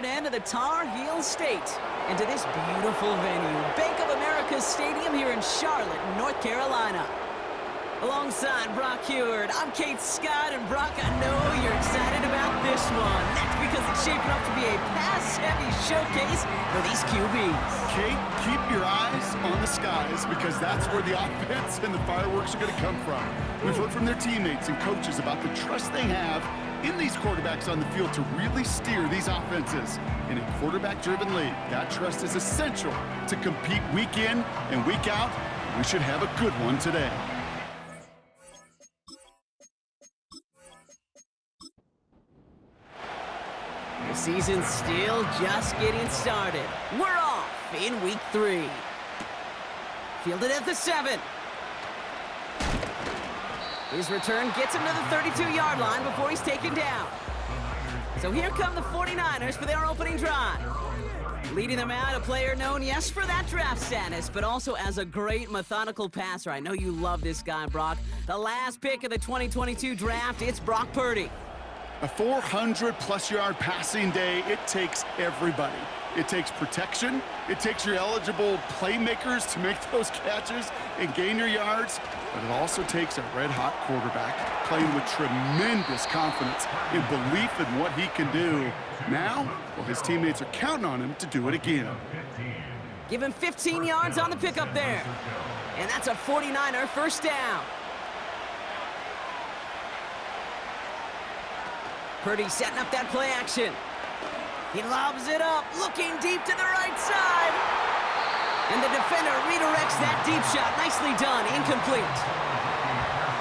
end of the Tar Heel State and to this beautiful venue, Bank of America Stadium here in Charlotte, North Carolina. Alongside Brock Heward, I'm Kate Scott, and Brock, I know you're excited about this one. That's because it's shaping up to be a pass-heavy showcase for these QBs. Kate, keep your eyes on the skies because that's where the offense and the fireworks are going to come from. We've heard from their teammates and coaches about the trust they have in these quarterbacks on the field to really steer these offenses. In a quarterback-driven league, that trust is essential to compete week in and week out. We should have a good one today. The season's still just getting started. We're off in week 3. Fielded at the 7. His return gets him to the 32-yard line before he's taken down. So here come the 49ers for their opening drive. Leading them out, a player known, yes, for that draft status, but also as a great methodical passer. I know you love this guy, Brock. The last pick of the 2022 draft, it's Brock Purdy. A 400-plus-yard passing day, it takes everybody. It takes protection. It takes your eligible playmakers to make those catches and gain your yards. But it also takes a red-hot quarterback playing with tremendous confidence and belief in what he can do. Now, well, his teammates are counting on him to do it again. Give him 15 yards on the pickup there. And that's a 49er first down. Purdy setting up that play action. He lobs it up, looking deep to the right side. And the defender redirects that deep shot. Nicely done, incomplete.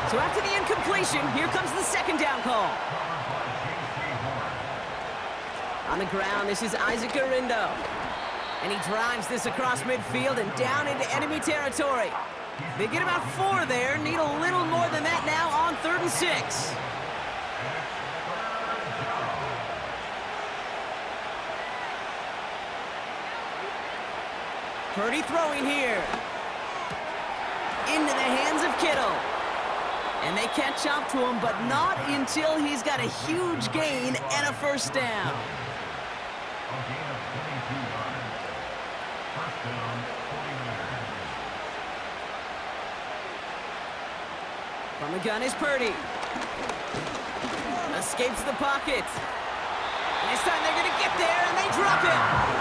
So after the incompletion, here comes the second down call. On the ground, this is Isaac Arindo. And he drives this across midfield and down into enemy territory. They get about 4 there, need a little more than that now on 3rd and 6. Purdy throwing here. Into the hands of Kittle. And they catch up to him, but not until he's got a huge gain and a first down. From the gun is Purdy. Escapes the pocket. And this time they're going to get there, and they drop it.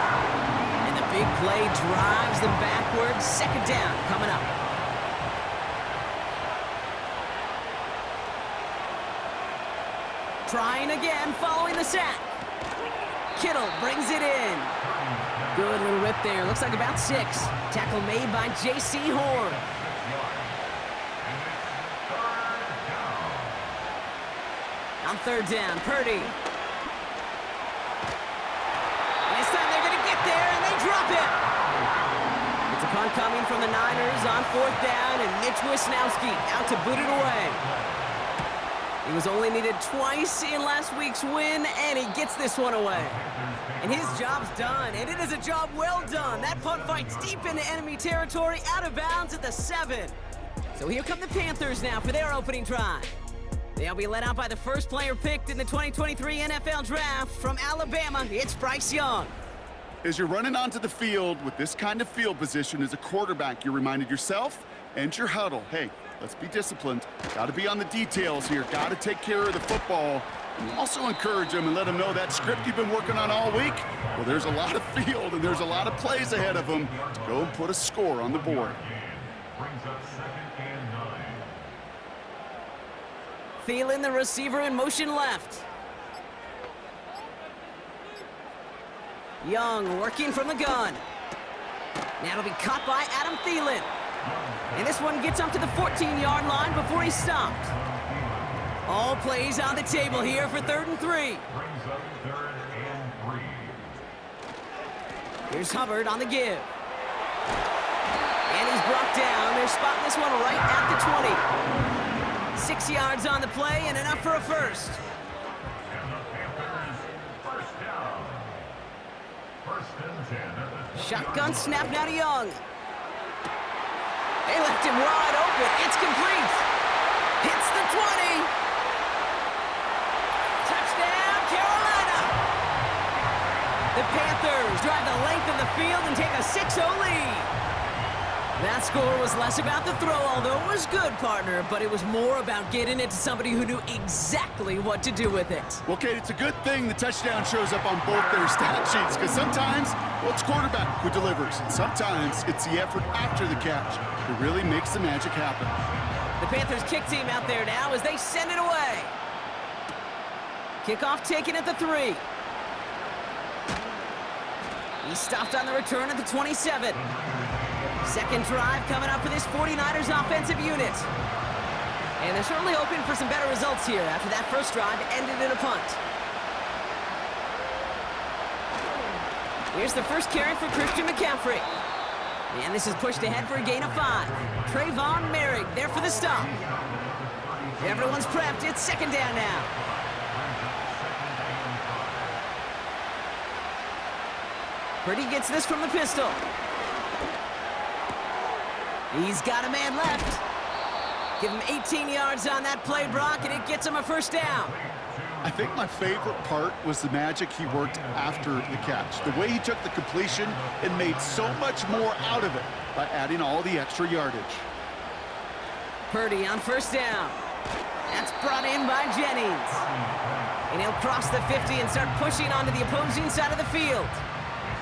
Big play drives them backwards. Second down coming up. Trying again, following the sack. Kittle brings it in. Good little rip there. Looks like about 6. Tackle made by J.C. Horn. On 3rd down, Purdy. Drop it! It's a punt coming from the Niners on 4th down, and Mitch Wisnowski out to boot it away. He was only needed twice in last week's win, and he gets this one away. And his job's done, and it is a job well done. That punt fights deep into enemy territory, out of bounds at the 7. So here come the Panthers now for their opening drive. They'll be led out by the first player picked in the 2023 NFL Draft from Alabama. It's Bryce Young. As you're running onto the field with this kind of field position as a quarterback, you're reminded yourself and your huddle, hey, let's be disciplined. Got to be on the details here. Got to take care of the football. And also encourage them and let them know that script you've been working on all week, well, there's a lot of field and there's a lot of plays ahead of them to go and put a score on the board. Thielen, the receiver, in motion left. Young working from the gun. Now it'll be caught by Adam Thielen. And this one gets up to the 14-yard line before he's stopped. All plays on the table here for 3rd and 3. Here's Hubbard on the give. And he's brought down. They're spotting this one right at the 20. 6 yards on the play and enough for a first. Shotgun snap now to Young. They left him wide open. It's complete. Hits the 20. Touchdown, Carolina. The Panthers drive the length of the field and take a 6-0 lead. That score was less about the throw, although it was good, partner, but it was more about getting it to somebody who knew exactly what to do with it. Well, Kate, it's a good thing the touchdown shows up on both their stat sheets, because sometimes, well, it's quarterback who delivers, and sometimes it's the effort after the catch that really makes the magic happen. The Panthers kick team out there now as they send it away. Kickoff taken at the 3. He stopped on the return at the 27. Second drive coming up for this 49ers offensive unit. And they're certainly hoping for some better results here after that first drive ended in a punt. Here's the first carry for Christian McCaffrey. And this is pushed ahead for a gain of 5. Trayvon Merrick there for the stop. Everyone's prepped. It's second down now. Purdy gets this from the pistol. He's got a man left. Give him 18 yards on that play, Brock, and it gets him a first down. I think my favorite part was the magic he worked after the catch. The way he took the completion and made so much more out of it by adding all the extra yardage. Purdy on first down. That's brought in by Jennings. And he'll cross the 50 and start pushing onto the opposing side of the field.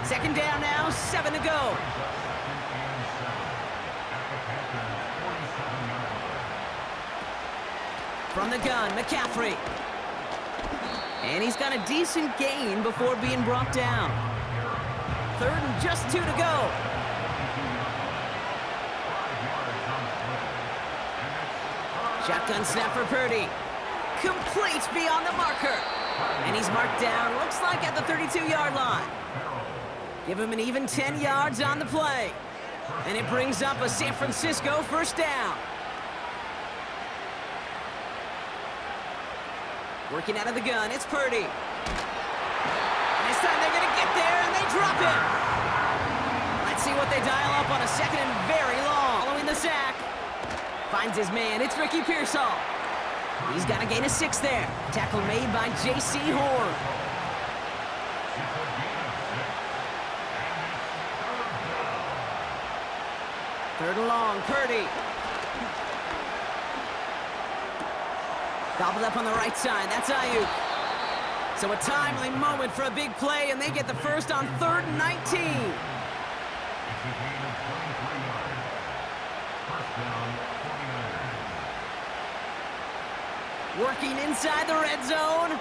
Second down now, 7 to go. From the gun, McCaffrey. And he's got a decent gain before being brought down. Third and just 2 to go. Shotgun snap for Purdy. Complete beyond the marker. And he's marked down, looks like at the 32-yard line. Give him an even 10 yards on the play. And it brings up a San Francisco first down. Working out of the gun, it's Purdy. And this time they're going to get there, and they drop him. Let's see what they dial up on a second and very long. Following the sack. Finds his man, it's Ricky Pearsall. He's got a gain of 6 there. Tackle made by J.C. Horn. Third and long, Purdy. Gobbled up on the right side, that's Ayuk. So a timely moment for a big play, and they get the first on 3rd and 19. Working inside the red zone.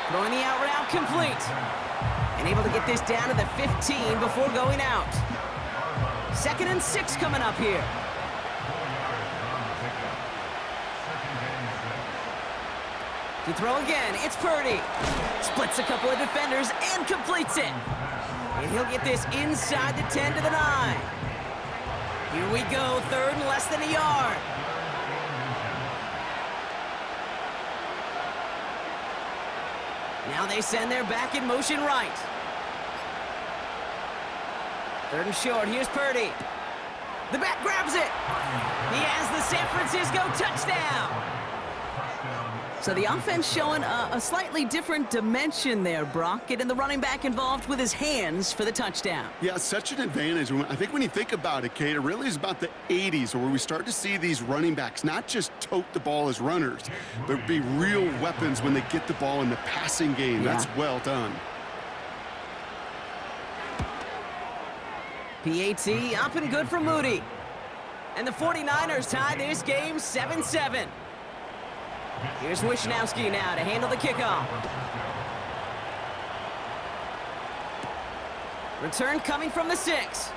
Throwing the out route complete. And able to get this down to the 15 before going out. 2nd and 6 coming up here. To throw again, it's Purdy. Splits a couple of defenders and completes it. And he'll get this inside the 10 to the 9. Here we go, 3rd and less than a yard. Now they send their back in motion right. 3rd and short, here's Purdy. The back grabs it. He has the San Francisco touchdown. So the offense showing a slightly different dimension there, Brock, getting the running back involved with his hands for the touchdown. Yeah, such an advantage. I think when you think about it, Kate, it really is about the 80s where we start to see these running backs not just tote the ball as runners, but be real weapons when they get the ball in the passing game. Yeah. That's well done. PAT up and good for Moody. And the 49ers tie this game 7-7. Here's Wisnowski now to handle the kickoff. Return coming from the 6.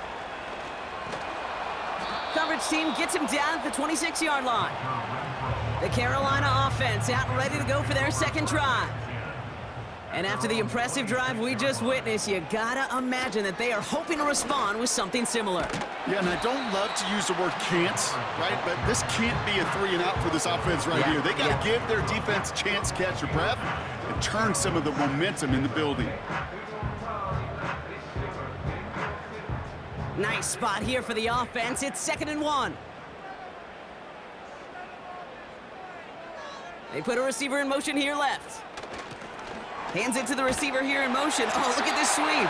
Coverage team gets him down at the 26-yard line. The Carolina offense out and ready to go for their second drive. And after the impressive drive we just witnessed, you gotta imagine that they are hoping to respond with something similar. Yeah, and I don't love to use the word can't, right? But this can't be a 3 and out for this offense right here. They gotta give their defense a chance to catch their breath and turn some of the momentum in the building. Nice spot here for the offense. It's 2nd and 1. They put a receiver in motion here left. Hands it to the receiver here in motion. Oh, look at this sweep.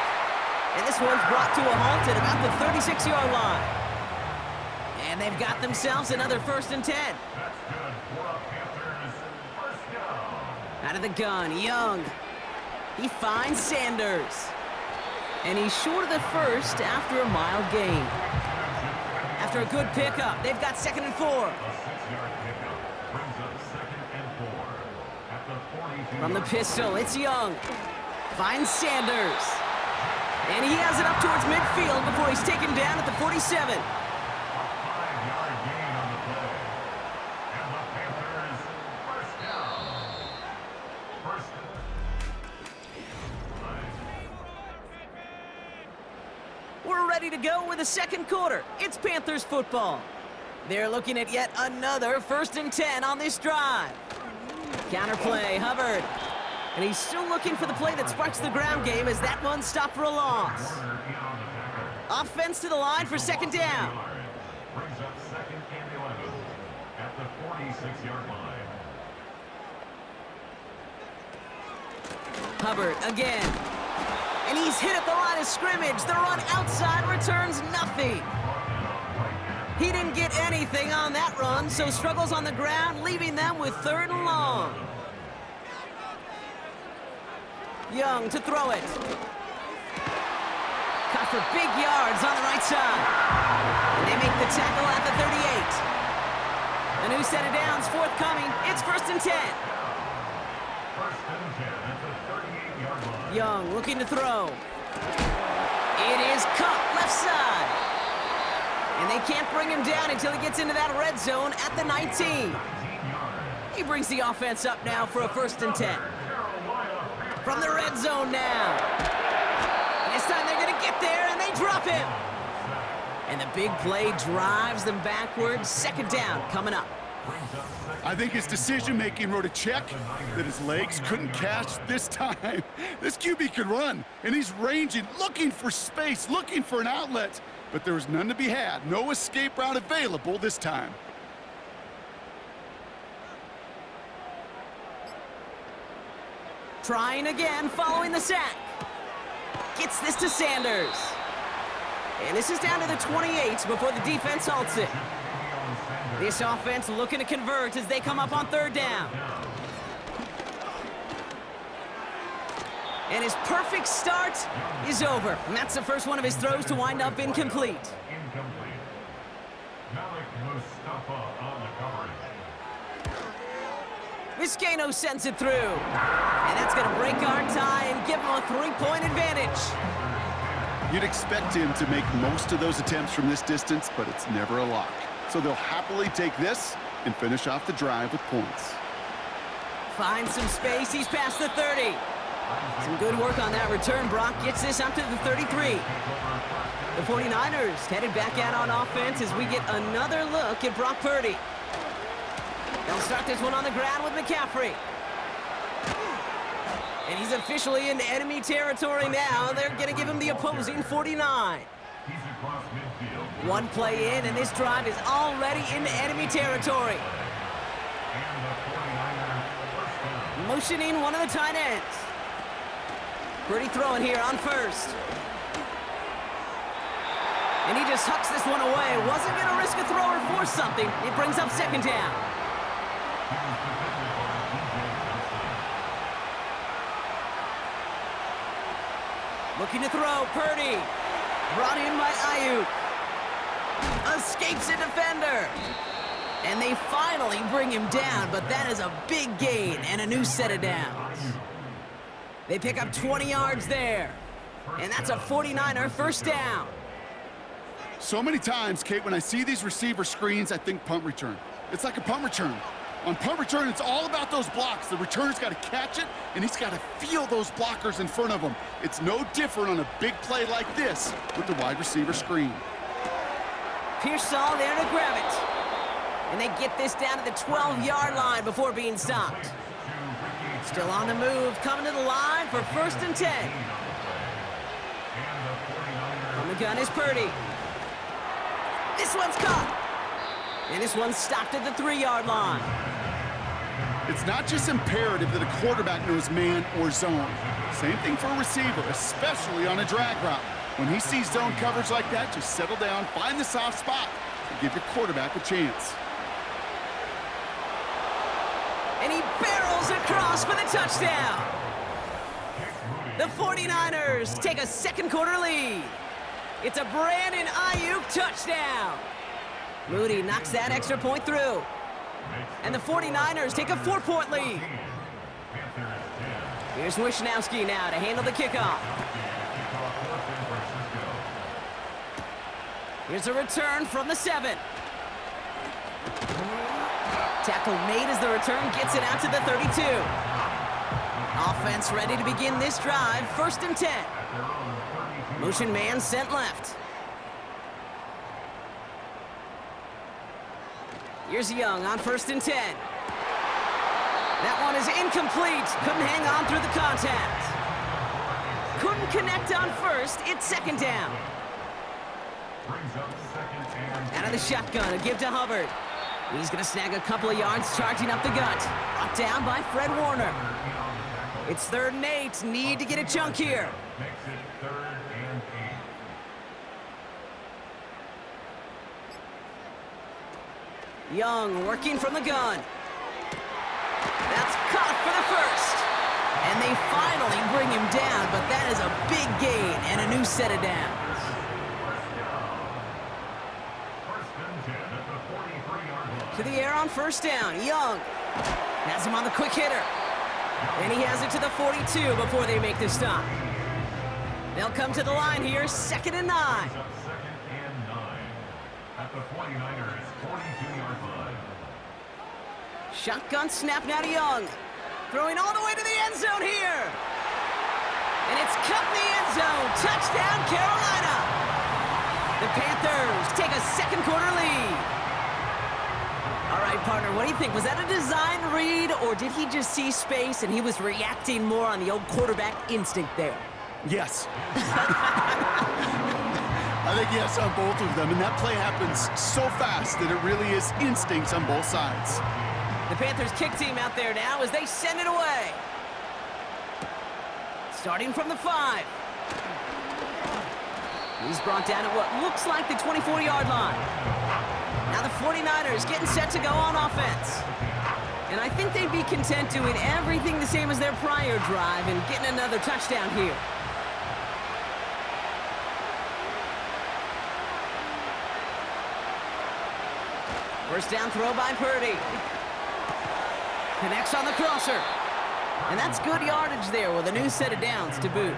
And this one's brought to a halt at about the 36-yard line. And they've got themselves another 1st and 10. Out of the gun, Young. He finds Sanders. And he's short of the first after a mild gain. After a good pickup, they've got 2nd and 4. From the pistol, it's Young. Finds Sanders. And he has it up towards midfield before he's taken down at the 47. We're ready to go with the 2nd quarter. It's Panthers football. They're looking at yet another 1st and 10 on this drive. Counterplay, Hubbard. And he's still looking for the play that sparks the ground game as that one stopped for a loss. Offense to the line for 2nd down. Brings up 2nd and 11 at the 46-yard line. Hubbard again. And he's hit at the line of scrimmage. The run outside returns nothing. He didn't get anything on that run, so struggles on the ground, leaving them with 3rd and long. Young to throw it. Caught for big yards on the right side. And they make the tackle at the 38. A new set of downs forthcoming. It's 1st and 10. 1st and 10 at the 38-yard line. Young looking to throw. It is caught left side. And they can't bring him down until he gets into that red zone at the 19. He brings the offense up now for a 1st and 10. From the red zone now. And this time they're going to get there, and they drop him. And the big play drives them backwards. 2nd down coming up. I think his decision-making wrote a check that his legs couldn't catch this time. This QB can run, and he's ranging, looking for space, looking for an outlet. But there was none to be had. No escape route available this time. Trying again, following the sack. Gets this to Sanders. And this is down to the 28 before the defense halts it. This offense looking to convert as they come up on 3rd down. And his perfect start is over. And that's the first one of his throws to wind up incomplete. Incomplete. Malik Mustafa on the coverage. Vizcaino sends it through. And that's going to break our tie and give him a 3-point advantage. You'd expect him to make most of those attempts from this distance, but it's never a lock. So they'll happily take this and finish off the drive with points. Finds some space. He's past the 30. Some good work on that return. Brock gets this up to the 33. The 49ers headed back out on offense as we get another look at Brock Purdy. They'll start this one on the ground with McCaffrey. And he's officially into enemy territory now. They're going to give him the opposing 49. He's across midfield. One play in, and this drive is already into enemy territory. And the 49ers first down. Motioning one of the tight ends. Purdy throwing here on 1st. And he just hucks this one away. Wasn't going to risk a throw or force something. It brings up 2nd down. Looking to throw, Purdy. Brought in by Ayuk. Escapes a defender. And they finally bring him down, but that is a big gain and a new set of downs. They pick up 20 yards there. And that's a 49er 1st down. So many times, Kate, when I see these receiver screens, I think punt return. It's like a punt return. On punt return, it's all about those blocks. The returner's got to catch it, and he's got to feel those blockers in front of him. It's no different on a big play like this with the wide receiver screen. Pearsall there to grab it. And they get this down to the 12-yard line before being stopped. Still on the move, coming to the line for 1st and 10. On the gun is Purdy. This one's caught. And this one's stopped at the 3-yard line. It's not just imperative that a quarterback knows man or zone. Same thing for a receiver, especially on a drag route. When he sees zone coverage like that, just settle down, find the soft spot, and give your quarterback a chance. And he barrels across for the touchdown. The 49ers take a second quarter lead. It's a Brandon Ayuk touchdown. Moody knocks that extra point through. And the 49ers take a 4-point lead. Here's Wisnowski now to handle the kickoff. Here's a return from the 7. Tackle made as the return gets it out to the 32. Offense ready to begin this drive, 1st and 10. Motion man sent left. Here's Young on 1st and 10. That one is incomplete. Couldn't hang on through the contact. Couldn't connect on 1st. It's 2nd down. Out of the shotgun, a give to Hubbard. He's going to snag a couple of yards, charging up the gut. Brought down by Fred Warner. It's 3rd and 8. Need to get a chunk here. Makes it 3rd and 8. Young working from the gun. That's caught for the 1st. And they finally bring him down, but that is a big gain and a new set of downs. To the air on 1st down. Young has him on the quick hitter. And he has it to the 42 before they make the stop. They'll come to the line here, 2nd and 9. 2nd and 9 at the 49ers 42-yard line. Shotgun snap now to Young. Throwing all the way to the end zone here. And it's cut in the end zone. Touchdown, Carolina. The Panthers take a second quarter lead. All right, partner, what do you think? Was that a design read, or did he just see space and he was reacting more on the old quarterback instinct there? Yes. I think yes on both of them, and that play happens so fast that it really is instincts on both sides. The Panthers kick team out there now as they send it away. Starting from the 5. He's brought down at what looks like the 24-yard line. Now the 49ers getting set to go on offense. And I think they'd be content doing everything the same as their prior drive and getting another touchdown here. First down throw by Purdy. Connects on the crosser. And that's good yardage there with a new set of downs to boot.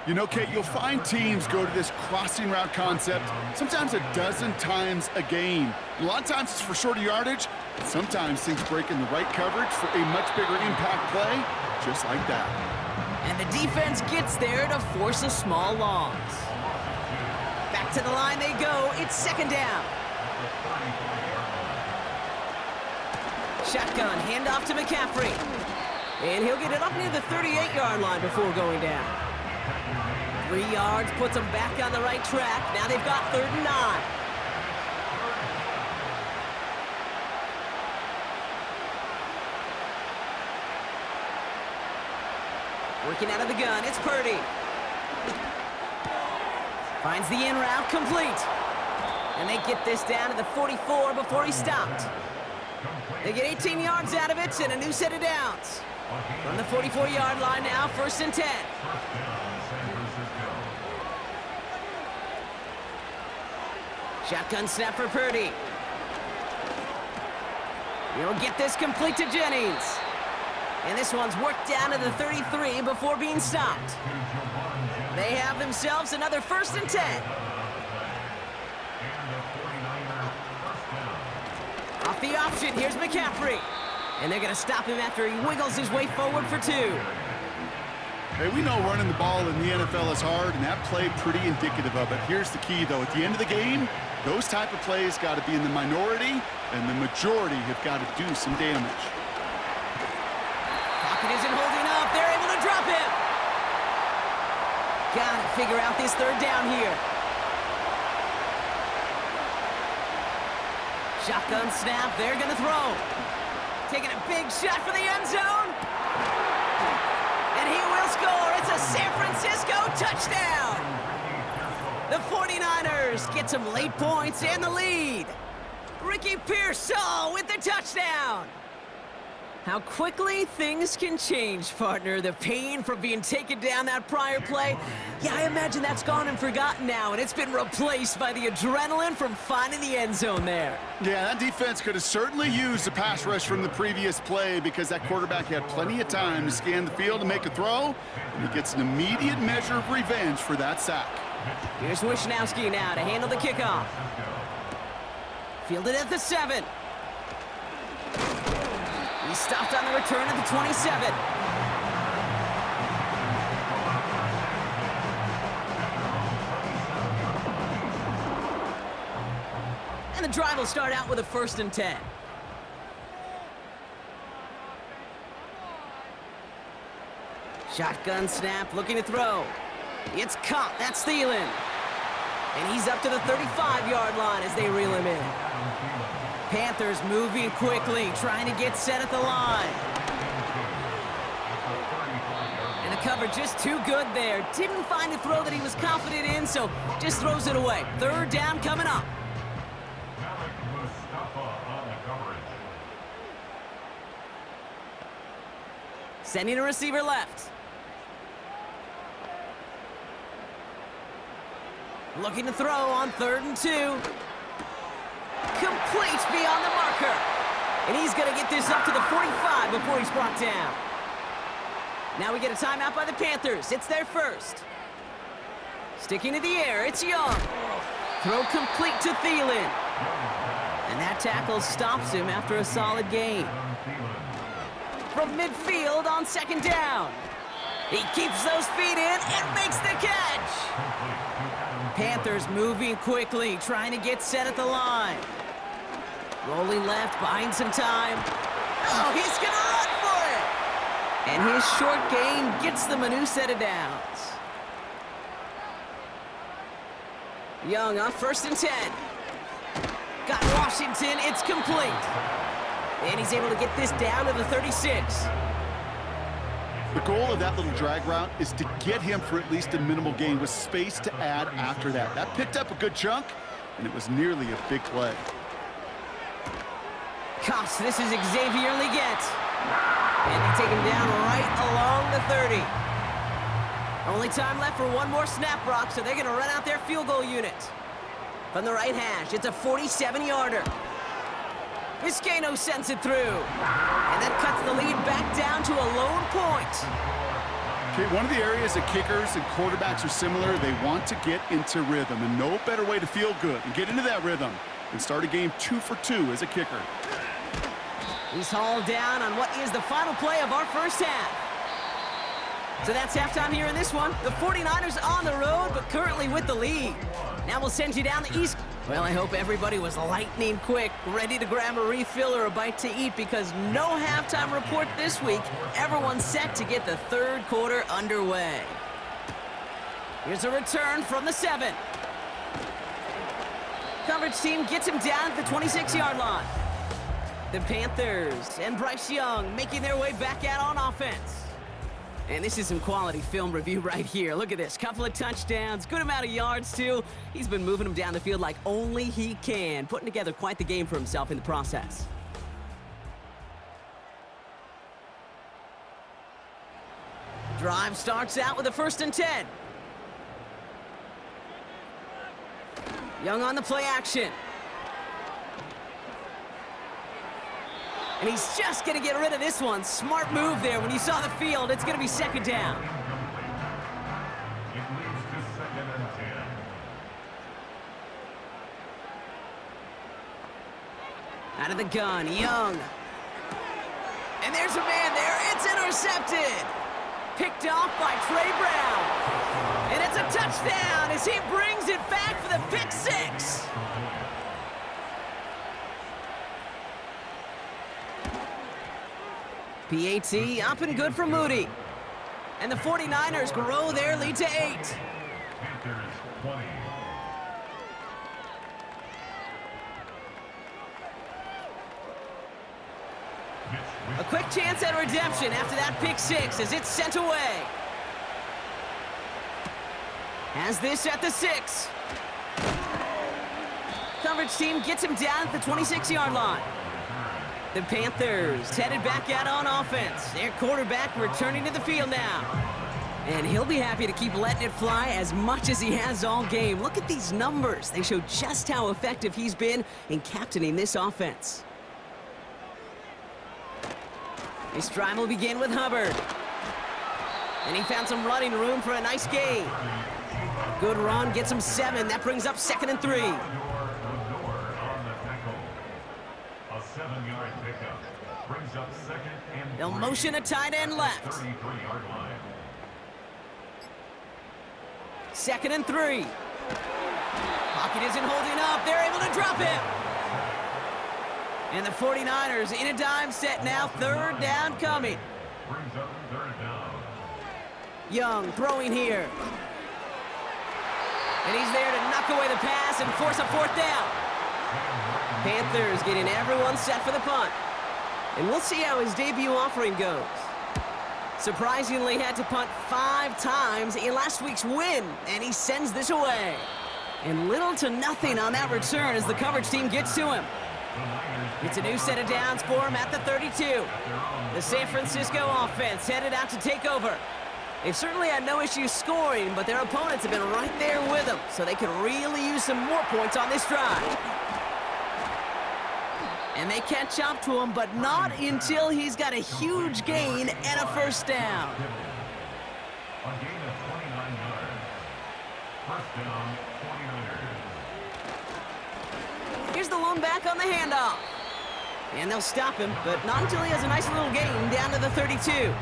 You know, Kate, you'll find teams go to this crossing route concept sometimes a dozen times a game. A lot of times it's for shorter yardage, but sometimes things break in the right coverage for a much bigger impact play, just like that. And the defense gets there to force a small loss. Back to the line they go. It's 2nd down. Shotgun, handoff to McCaffrey. And he'll get it up near the 38-yard line before going down. 3 yards puts them back on the right track. Now they've got 3rd and 9. Working out of the gun, it's Purdy. Finds the in route complete. And they get this down to the 44 before he stopped. They get 18 yards out of it and a new set of downs. From the 44-yard line now, 1st and 10. Shotgun snap for Purdy. He'll get this complete to Jennings. And this one's worked down to the 33 before being stopped. They have themselves another 1st and 10. Off the option, here's McCaffrey. And they're going to stop him after he wiggles his way forward for 2. Hey, we know running the ball in the NFL is hard, and that play pretty indicative of it. Here's the key, though. At the end of the game, those type of plays got to be in the minority, and the majority have got to do some damage. Pocket isn't holding up. They're able to drop him. Got to figure out this 3rd down here. Shotgun snap. They're going to throw. taking a big shot for the end zone. And he will score. It's a San Francisco touchdown. The 49ers get some late points and the lead. Ricky Pearsall with the touchdown. How quickly things can change, partner. The pain from being taken down that prior play, yeah, I imagine that's gone and forgotten now, and it's been replaced by the adrenaline from finding the end zone there. Yeah, that defense could have certainly used the pass rush from the previous play because that quarterback had plenty of time to scan the field and make a throw, and he gets an immediate measure of revenge for that sack. Here's Wisnowski now to handle the kickoff. Fielded at the 7. He stopped on the return at the 27. And the drive will start out with a 1st and 10. Shotgun snap, looking to throw. It's caught. That's Thielen. And he's up to the 35-yard line as they reel him in. Panthers moving quickly, trying to get set at the line. And the cover just too good there. Didn't find a throw that he was confident in, so just throws it away. 3rd down coming up. Sending a receiver left. Looking to throw on 3rd and 2. Complete beyond the marker. And he's going to get this up to the 45 before he's brought down. Now we get a timeout by the Panthers. It's their first. Sticking to the air, it's Young. Throw complete to Thielen. And that tackle stops him after a solid gain. From midfield on 2nd down. He keeps those feet in and makes the catch. Panthers moving quickly, trying to get set at the line. Rolling left, buying some time. Oh, he's going to run for it. And his short gain gets them a new set of downs. Young on 1st and 10. Got Washington, it's complete. And he's able to get this down to the 36. The goal of that little drag route is to get him for at least a minimal gain with space to add after that. That picked up a good chunk, and it was nearly a big play. Cops, this is Xavier Leggett. And they take him down right along the 30. Only time left for one more snap, Brock, so they're going to run out their field goal unit. From the right hash, it's a 47-yarder. Vizcaino sends it through. And that cuts the lead back down to a lone point. Okay, one of the areas that kickers and quarterbacks are similar, they want to get into rhythm, and no better way to feel good and get into that rhythm and start a game 2 for 2 as a kicker. He's hauled down on what is the final play of our first half. So that's halftime here in this one. The 49ers on the road, but currently with the lead. Now we'll send you down the east. Well, I hope everybody was lightning quick, ready to grab a refill or a bite to eat, because no halftime report this week. Everyone's set to get the 3rd quarter underway. Here's a return from the 7. Coverage team gets him down at the 26-yard line. The Panthers and Bryce Young making their way back out on offense. And this is some quality film review right here. Look at this. Couple of touchdowns, good amount of yards, too. He's been moving them down the field like only he can, putting together quite the game for himself in the process. Drive starts out with a 1st and 10. Young on the play action. And he's just going to get rid of this one. Smart move there. When you saw the field, it's going to be 2nd down. It leads to 2nd and 10. Out of the gun, Young. And there's a man there. It's intercepted. Picked off by Trey Brown. And it's a touchdown as he brings it back for the pick 6. PAT up and good for Moody. And the 49ers grow their lead to 8. Panthers 20. quick chance at redemption after that pick six as it's sent away. Has this at the 6. Coverage team gets him down at the 26-yard line. The Panthers headed back out on offense. Their quarterback returning to the field now. And he'll be happy to keep letting it fly as much as he has all game. Look at these numbers. They show just how effective he's been in captaining this offense. This drive will begin with Hubbard. And he found some running room for a nice gain. Good run, gets him 7. That brings up 2nd and 3. A 7-yard pickup brings up 2nd and 3. They'll motion a tight end left. 33-yard line. 2nd and 3. Pocket isn't holding up. They're able to drop him. And the 49ers in a dime set now. 3rd down coming. Brings up 3rd down. Young throwing here. And he's there to knock away the pass and force a 4th down. Panthers getting everyone set for the punt. And we'll see how his debut offering goes. Surprisingly had to punt 5 times in last week's win, and he sends this away. And little to nothing on that return as the coverage team gets to him. It's a new set of downs for him at the 32. The San Francisco offense headed out to take over. They've certainly had no issues scoring, but their opponents have been right there with them, so they could really use some more points on this drive. And they catch up to him, but not until he's got a huge gain and a 1st down. A gain of 29 yards. 1st down, 49ers. Here's the lone back on the handoff. And they'll stop him, but not until he has a nice little gain down to the 32.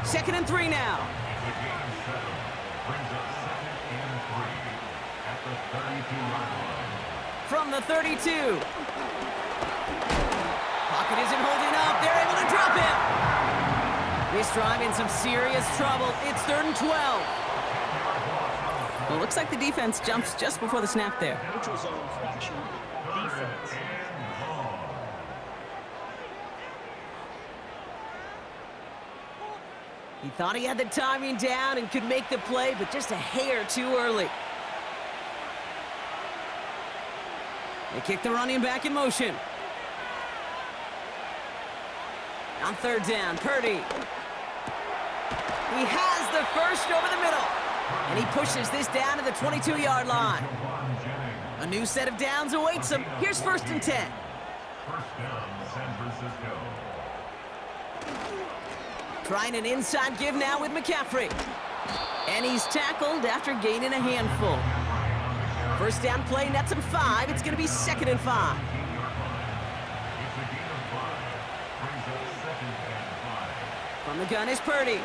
2nd and 3 now. The gain of 7 brings up 2nd and 3 at the 32-yard line. From the 32. Pocket isn't holding up. They're able to drop him. This drive in some serious trouble. It's 3rd and 12. Well, it looks like the defense jumps just before the snap there. Neutral zone fraction. Defense. He thought he had the timing down and could make the play, but just a hair too early. They kick the running back in motion. On 3rd down, Purdy. He has the 1st over the middle. And he pushes this down to the 22-yard line. A new set of downs awaits him. Here's 1st and 10. 1st down, San Francisco. Trying an inside give now with McCaffrey. And he's tackled after gaining a handful. 1st down play nets him 5. It's going to be 2nd and 5. From the gun is Purdy.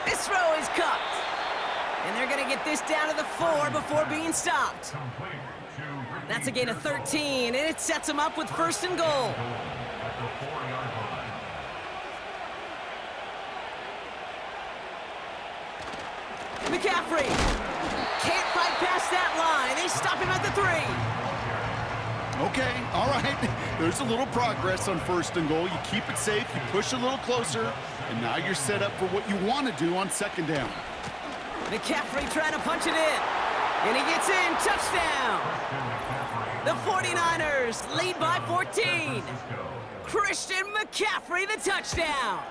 This throw is cut. And they're going to get this down to the 4 before being stopped. That's a gain of 13, and it sets him up with 1st and goal. McCaffrey can't fight past that line. They stop him at the 3. Okay, all right. There's a little progress on 1st and goal. You keep it safe, you push a little closer, and now you're set up for what you want to do on 2nd down. McCaffrey trying to punch it in. And he gets in. Touchdown. The 49ers lead by 14. Christian McCaffrey, the touchdown.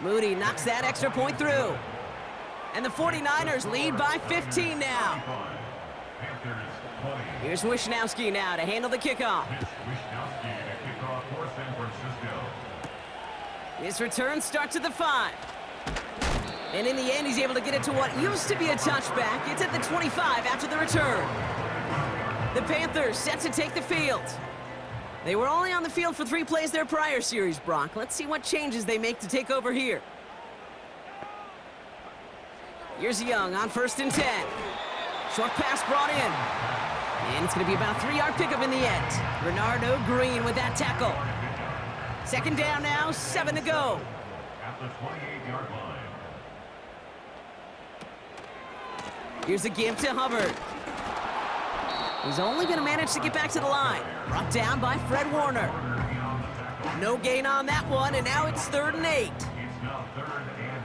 Moody knocks that extra point through. And the 49ers lead by 15 now. Here's Wisnowski now to handle the kickoff. His return starts at the 5. And in the end, he's able to get it to what used to be a touchback. It's at the 25 after the return. The Panthers set to take the field. They were only on the field for 3 plays their prior series, Brock. Let's see what changes they make to take over here. Here's Young on 1st and 10. Short pass brought in. And it's going to be about a 3-yard pickup in the end. Bernardo Green with that tackle. 2nd down now, 7 to go. At the 28-yard line. Here's a give to Hubbard. He's only going to manage to get back to the line. Brought down by Fred Warner. No gain on that one, and now it's 3rd and 8. It's now 3rd and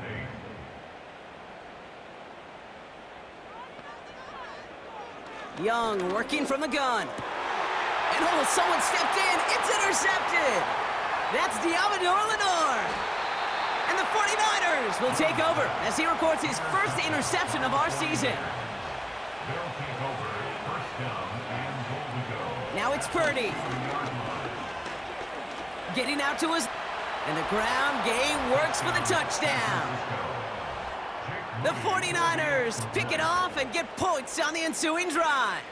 8. Young working from the gun. And oh, someone stepped in. It's intercepted. That's Diamador Lenore. And the 49ers will take over as he records his first interception of our season. They'll take over 1st down and goal to go. Now it's Purdy. Getting out to his... And the ground game works for the touchdown. The 49ers pick it off and get points on the ensuing drive.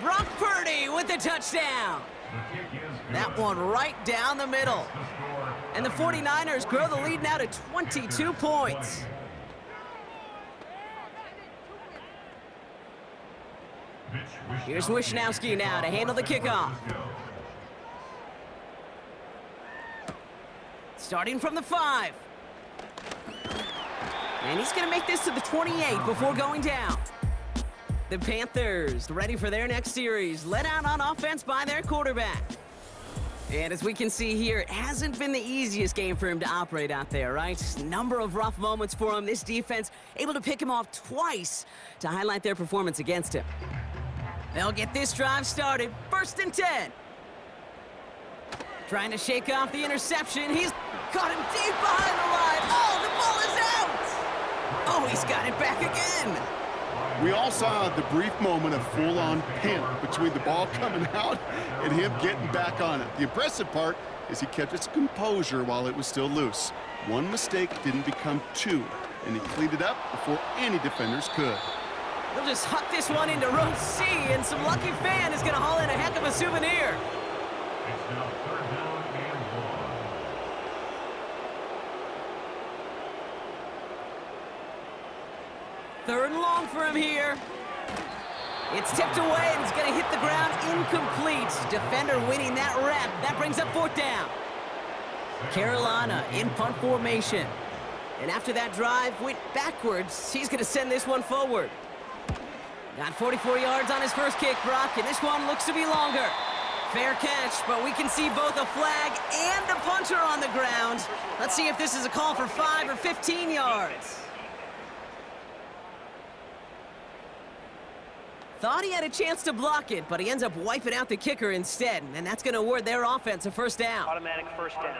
Brock Purdy with the touchdown. The kick is good. That one right down the middle. The score, And the 49ers grow the lead now to 22 points. Here's Wisnowski now to handle the kickoff. Starting from the 5. And he's going to make this to the 28 before going down. The Panthers ready for their next series, led out on offense by their quarterback. And as we can see here, it hasn't been the easiest game for him to operate out there, right? Number of rough moments for him. This defense able to pick him off twice to highlight their performance against him. They'll get this drive started. 1st and 10. Trying to shake off the interception. He's caught him deep behind the line. Oh, the ball is out! Oh, he's got it back again. We all saw the brief moment of full-on panic between the ball coming out and him getting back on it. The impressive part is he kept his composure while it was still loose. One mistake didn't become 2, and he cleaned it up before any defenders could. They'll just huck this one into row C, and some lucky fan is going to haul in a heck of a souvenir. It's now 3rd down and 1. 3rd and long for him here. It's tipped away, and it's going to hit the ground incomplete. Defender winning that rep. That brings up 4th down. Carolina in punt formation. And after that drive went backwards, he's going to send this one forward. Got 44 yards on his first kick, Brock, and this one looks to be longer. Fair catch, but we can see both a flag and a punter on the ground. Let's see if this is a call for 5 or 15 yards. Thought he had a chance to block it, but he ends up wiping out the kicker instead, and that's going to award their offense a 1st down. Automatic 1st down.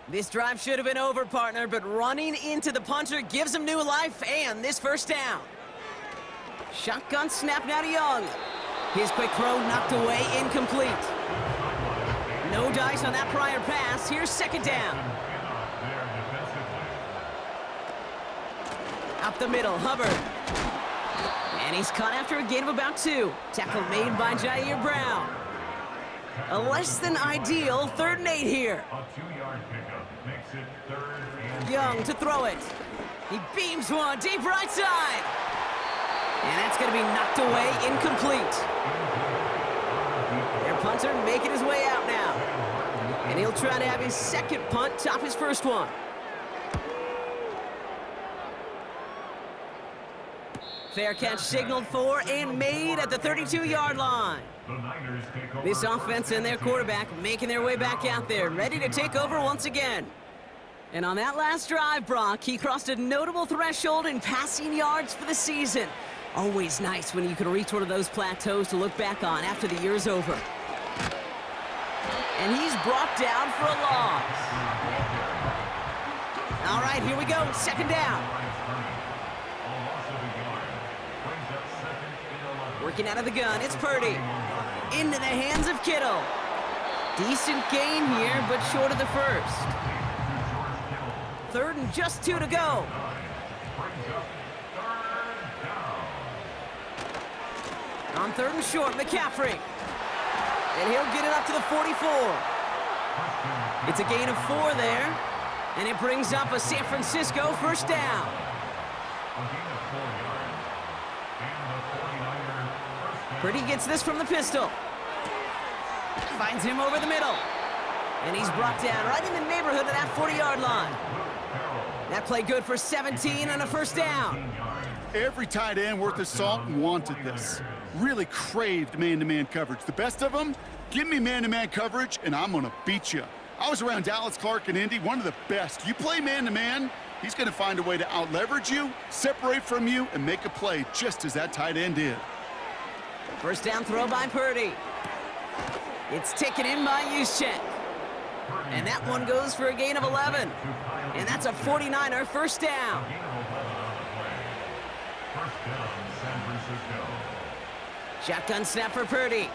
This drive should have been over, partner, but running into the punter gives him new life and this 1st down. Shotgun snap now to Young. His quick throw knocked away, incomplete. No dice on that prior pass. Here's 2nd down. Up the middle, Hubbard. And he's caught after a gain of about 2. Tackle made by Jair Brown. A less than ideal 3rd and 8 here. A 2-yard pickup makes it 3rd and 8. Young to throw it. He beams one deep right side. And that's going to be knocked away, incomplete. Their punter making his way out now. And he'll try to have his 2nd punt top his 1st one. Fair catch signaled for and made at the 32-yard line. The Niners take over. This offense and their quarterback making their way back out there, ready to take over once again. And on that last drive, Brock, he crossed a notable threshold in passing yards for the season. Always nice when you can reach one of those plateaus to look back on after the year's over. And he's brought down for a loss. All right, here we go, 2nd down. Working out of the gun, it's Purdy. Into the hands of Kittle. Decent gain here, but short of the 1st. 3rd and just 2 to go. On 3rd and short, McCaffrey. And he'll get it up to the 44. It's a gain of 4 there. And it brings up a San Francisco 1st down. Purdy gets this from the pistol. Finds him over the middle. And he's brought down right in the neighborhood of that 40-yard line. That play good for 17 and a 1st down. Every tight end worth his salt wanted this. Really craved man-to-man coverage. The best of them, give me man-to-man coverage, and I'm going to beat you. I was around Dallas Clark and Indy, one of the best. You play man-to-man, he's going to find a way to out-leverage you, separate from you, and make a play just as that tight end did. First down throw by Purdy. It's taken in by Juszczyk. And that one goes for a gain of 11. And that's a 49er first down. Shotgun snap for Purdy.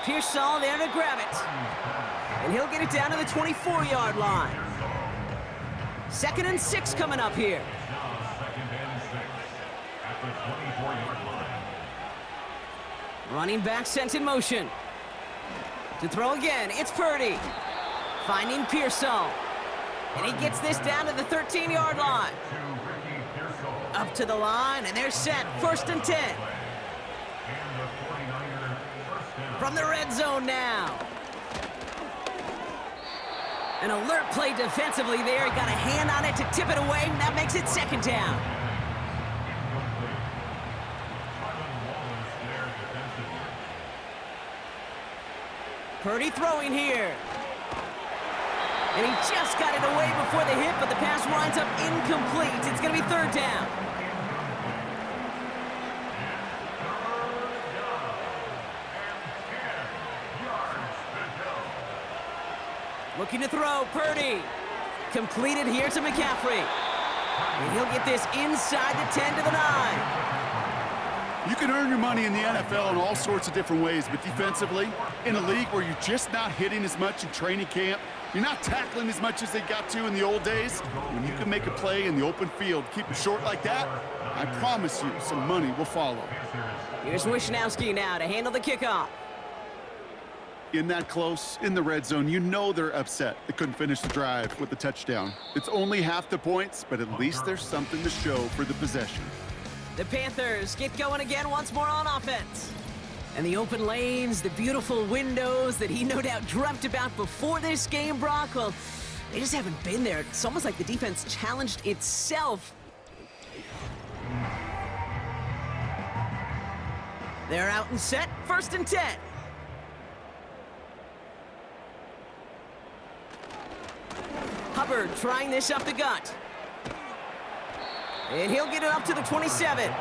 Pearsall there to grab it. And he'll get it down to the 24-yard line. 2nd and 6 coming up here. Running back sent in motion. To throw again, it's Purdy. Finding Pearsall. And he gets this down to the 13-yard line. Up to the line, and they're set. 1st and 10. From the red zone now. An alert play defensively there. He got a hand on it to tip it away, and that makes it 2nd down. Purdy throwing here. And he just got it away before the hit, but the pass winds up incomplete. It's going to be 3rd down. Looking to throw, Purdy. Completed here to McCaffrey. And he'll get this inside the 10 to the 9. You can earn your money in the NFL in all sorts of different ways, but defensively, in a league where you're just not hitting as much in training camp, you're not tackling as much as they got to in the old days, when you can make a play in the open field, keep it short like that, I promise you some money will follow. Here's Wisnowski now to handle the kickoff. In that close, in the red zone, you know they're upset they couldn't finish the drive with the touchdown. It's only half the points, but at least there's something to show for the possession. The Panthers get going again once more on offense. And the open lanes, the beautiful windows that he no doubt dreamt about before this game, Brock, well, they just haven't been there. It's almost like the defense challenged itself. They're out and set, 1st and 10. Hubbard trying this up the gut. And he'll get it up to the 27.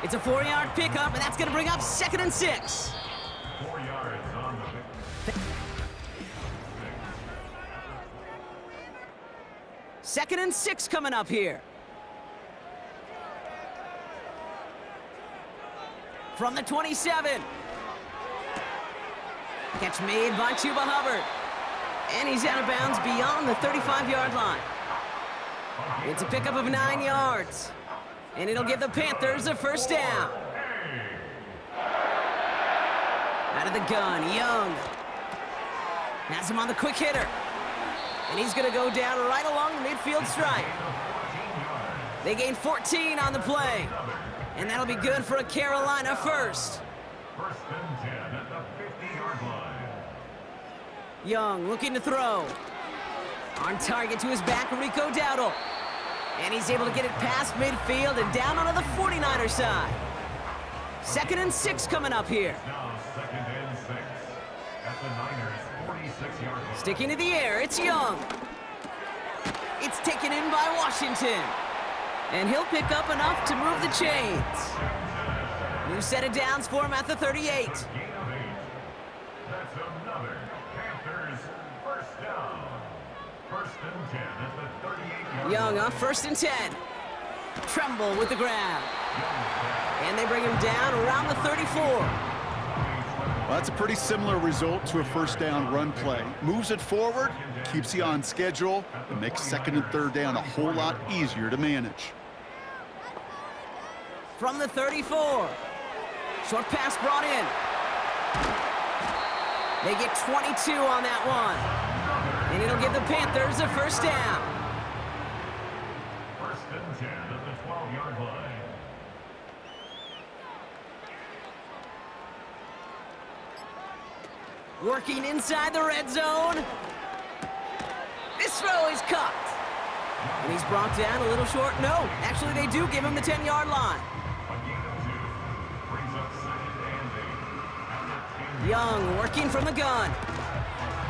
It's a 4-yard pickup, and that's going to bring up 2nd and 6. 4 yards on the 2nd and 6 coming up here. From the 27. Catch made by Chuba Hubbard. And he's out of bounds beyond the 35-yard line. It's a pickup of 9 yards. And it'll give the Panthers a first down. Out of the gun, Young. Has him on the quick hitter. And he's going to go down right along the midfield stripe. They gain 14 on the play. And that'll be good for a Carolina first. 1st and 10 at the 50-yard line. Young looking to throw. On target to his back, Rico Dowdle. And he's able to get it past midfield and down onto the 49er side. 2nd and 6 coming up here. Now 2nd and 6 at the Niners' 46-yard line. Sticking to the air, it's Young. It's taken in by Washington. And he'll pick up enough to move the chains. New set of downs for him at the 38. Gain of 8. That's another Panthers first down. 1st and 10 at the 38-yard Young line. on 1st and 10. Tremble with the grab. And they bring him down around the 34. Well, that's a pretty similar result to a first down run play. Moves it forward, keeps you on schedule, and makes 2nd and 3rd down a whole lot easier to manage. From the 34. Short pass brought in. They get 22 on that one. And it'll give the Panthers a first down. 1st and 10 at the 12-yard line. Working inside the red zone. This throw is caught. And he's brought down a little short. No, actually they do give him the 10-yard line. Young working from the gun.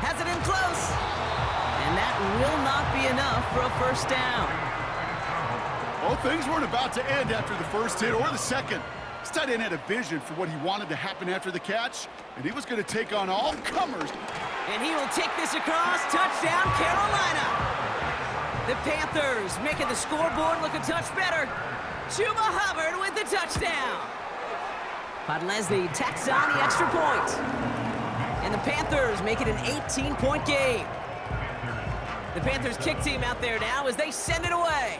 Has it in close. And that will not be enough for a first down. Well, things weren't about to end after the first hit or the second. This tight end had a vision for what he wanted to happen after the catch, and he was going to take on all comers. And he will take this across. Touchdown, Carolina. The Panthers making the scoreboard look a touch better. Chuba Hubbard with the touchdown. Podlesny tacks on the extra point. And the Panthers make it an 18-point game. The Panthers kick team out there now as they send it away.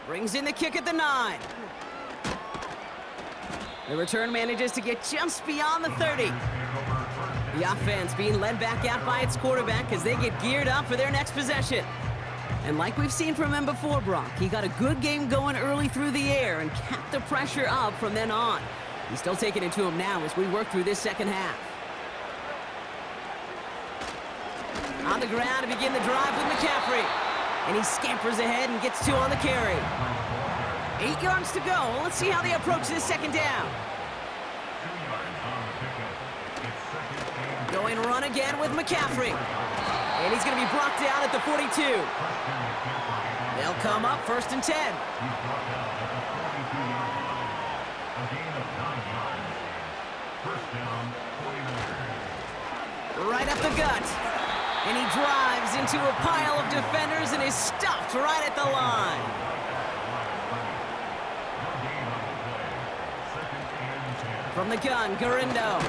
Brings in the kick at the 9. The return manages to get just beyond the 30. The offense being led back out by its quarterback as they get geared up for their next possession. And like we've seen from him before, Brock, he got a good game going early through the air and kept the pressure up from then on. He's still taking it to him now as we work through this second half. On the ground to begin the drive with McCaffrey. And he scampers ahead and gets 2 on the carry. 8 yards to go. Let's see how they approach this second down. Going run again with McCaffrey. And he's going to be brought down at the 42. They'll come up 1st and 10. Right up the gut. And he drives into a pile of defenders and is stopped right at the line. From the gun, Garindo.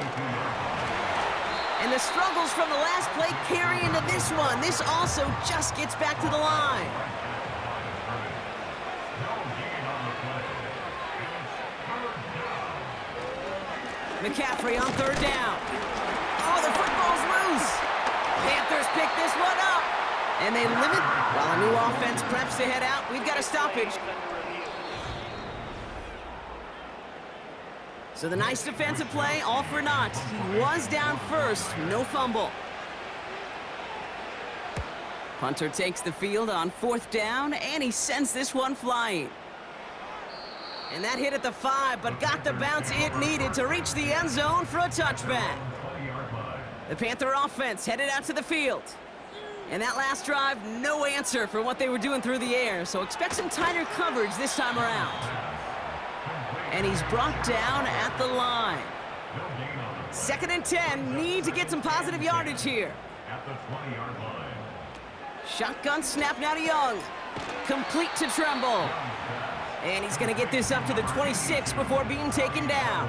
And the struggles from the last play carry into this one. This also just gets back to the line. McCaffrey on 3rd down. Oh, the football's loose. Panthers pick this one up. And they limit while a new offense preps to head out. We've got a stoppage. So the nice defensive play, all for naught. He was down first, no fumble. Punter takes the field on 4th down, and he sends this one flying. And that hit at the 5, but got the bounce it needed to reach the end zone for a touchback. The Panther offense headed out to the field. And that last drive, no answer for what they were doing through the air, so expect some tighter coverage this time around. And he's brought down at the line. 2nd and 10, need to get some positive yardage here. Shotgun snap now to Young. Complete to Tremble. And he's going to get this up to the 26 before being taken down.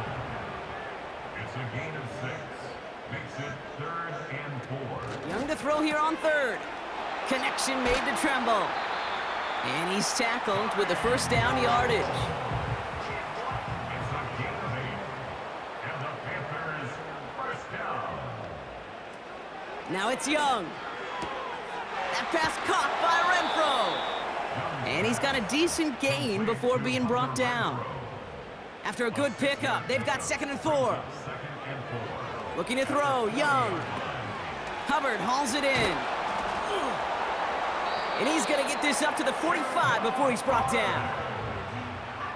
It's a gain of 6. Makes it 3rd and 4. Young to throw here on 3rd. Connection made to Tremble. And he's tackled with the 1st down yardage. It's a gain of 8. And the Panthers 1st down. Now it's Young. That pass caught by Renfro. And he's got a decent gain before being brought down. After a good pickup, they've got 2nd and 4. Looking to throw, Young. Hubbard hauls it in. And he's going to get this up to the 45 before he's brought down.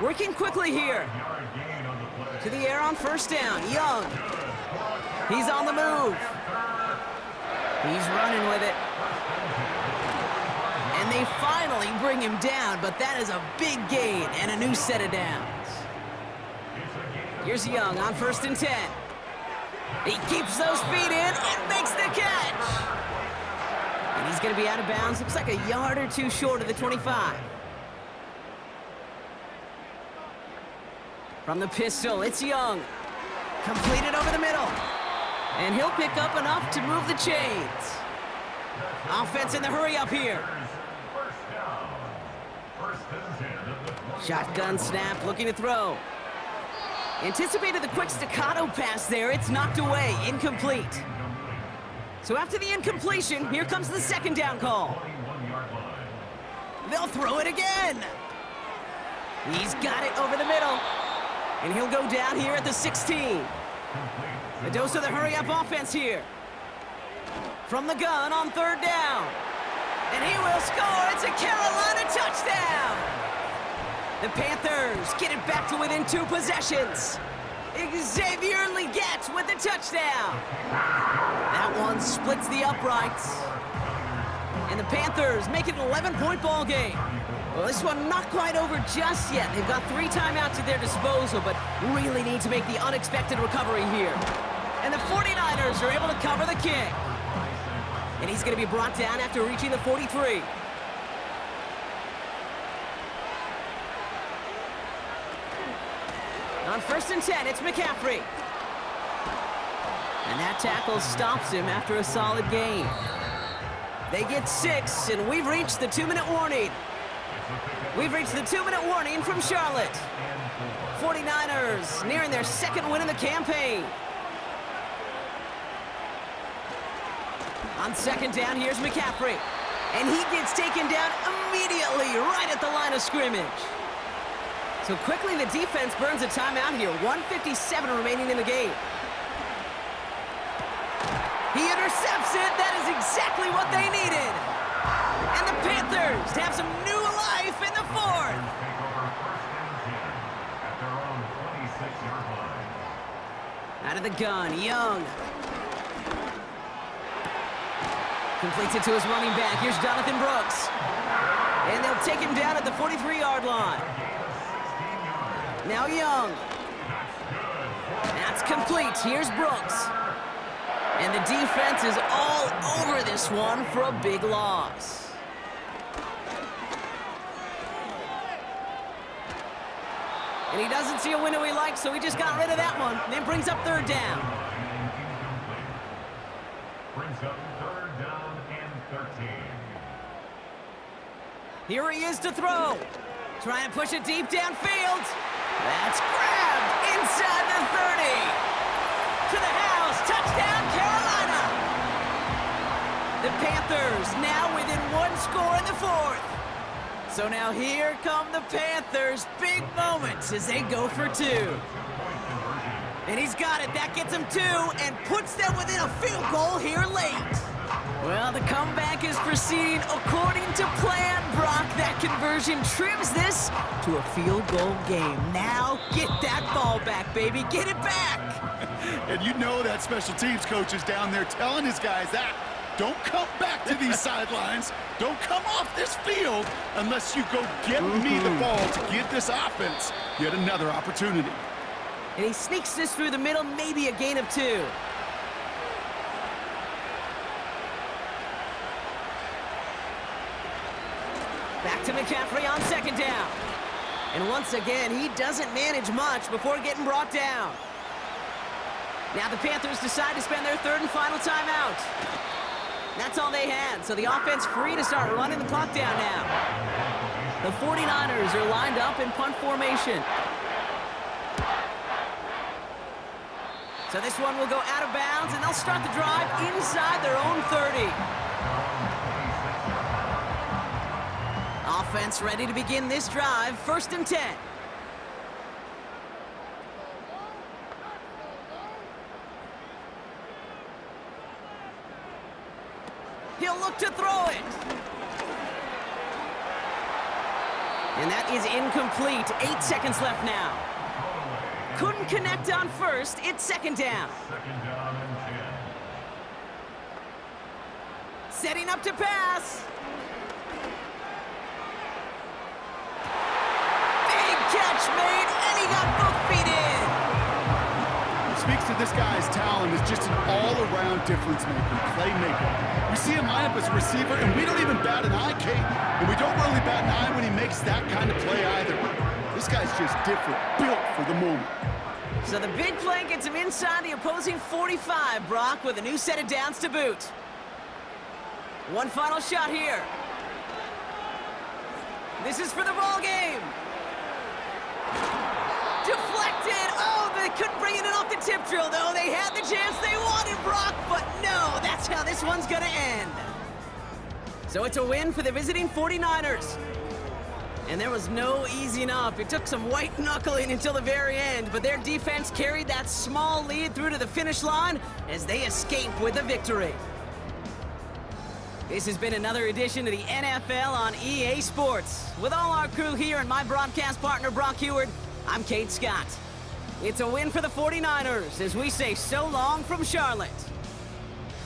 Working quickly here. To the air on 1st down, Young. He's on the move. He's running with it. And they finally bring him down, but that is a big gain and a new set of downs. Here's Young on 1st and 10. He keeps those feet in and makes the catch. And he's going to be out of bounds. Looks like a yard or 2 short of the 25. From the pistol, it's Young. Completed over the middle. And he'll pick up enough to move the chains. Offense in the hurry up here. Shotgun snap, looking to throw. Anticipated the quick staccato pass there. It's knocked away, incomplete. So after the incompletion, here comes the 2nd down call. They'll throw it again. He's got it over the middle. And he'll go down here at the 16. A dose of the hurry-up offense here. From the gun on third down. And he will score. It's a Carolina touchdown. The Panthers get it back to within 2 possessions. Xavier Legette with the touchdown. That one splits the uprights. And the Panthers make it an 11-point ball game. Well, this one not quite over just yet. They've got 3 timeouts at their disposal, but really need to make the unexpected recovery here. And the 49ers are able to cover the kick. And he's going to be brought down after reaching the 43. On 1st and 10, it's McCaffrey. And that tackle stops him after a solid gain. They get 6, and we've reached the 2-minute warning. We've reached the 2-minute warning from Charlotte. 49ers nearing their 2nd win in the campaign. On 2nd down, here's McCaffrey. And he gets taken down immediately right at the line of scrimmage. So quickly the defense burns a timeout here. 1:57 remaining in the game. He intercepts it. That is exactly what they needed. And the Panthers have some new life in the 4th. Out of the gun, Young. Completes it to his running back. Here's Jonathan Brooks. And they'll take him down at the 43-yard line. Now Young. That's complete. Here's Brooks. And the defense is all over this one for a big loss. And he doesn't see a window he likes, so he just got rid of that one. And then brings up 3rd down. Brings up 3rd down and 13. Here he is to throw. Trying to push it deep downfield. That's grabbed inside the 30. To the house. Touchdown, Carolina. The Panthers now within 1 score in the 4th. So now here come the Panthers. Big moments as they go for 2. And he's got it. That gets him 2 and puts them within a field goal here late. Well, the comeback is proceeding according to plan, Brock. That conversion trims this to a field goal game. Now, get that ball back, baby. Get it back. And you know that special teams coach is down there telling his guys that. Don't come back to these sidelines. Don't come off this field unless you go get me the ball to give this offense yet another opportunity. And he sneaks this through the middle, maybe a gain of 2. Back to McCaffrey on 2nd down. And once again, he doesn't manage much before getting brought down. Now the Panthers decide to spend their 3rd and final timeout. That's all they had, so the offense free to start running the clock down now. The 49ers are lined up in punt formation. So this one will go out of bounds, and they'll start the drive inside their own 30. Offense ready to begin this drive. 1st and 10. He'll look to throw it. And that is incomplete. 8 seconds left now. Couldn't connect on 1st. It's 2nd down. 2nd down and 10. Setting up to pass. Big catch made, and he got both feet in. Speaks to this guy's talent as just an all-around difference-maker, playmaker. We see him line up as a receiver, and we don't even bat an eye, Kate. And we don't really bat an eye when he makes that kind of play either. This guy's just different, built for the moment. So the big play gets him inside the opposing 45, Brock, with a new set of downs to boot. One final shot here. This is for the ball game. Deflected. Oh, they couldn't bring it in off the tip drill, though. They had the chance they wanted, Brock, but no, that's how this one's going to end. So it's a win for the visiting 49ers. And there was no easing up. It took some white knuckling until the very end, but their defense carried that small lead through to the finish line as they escape with a victory. This has been another edition of the NFL on EA Sports. With all our crew here and my broadcast partner, Brock Heward, I'm Kate Scott. It's a win for the 49ers as we say so long from Charlotte.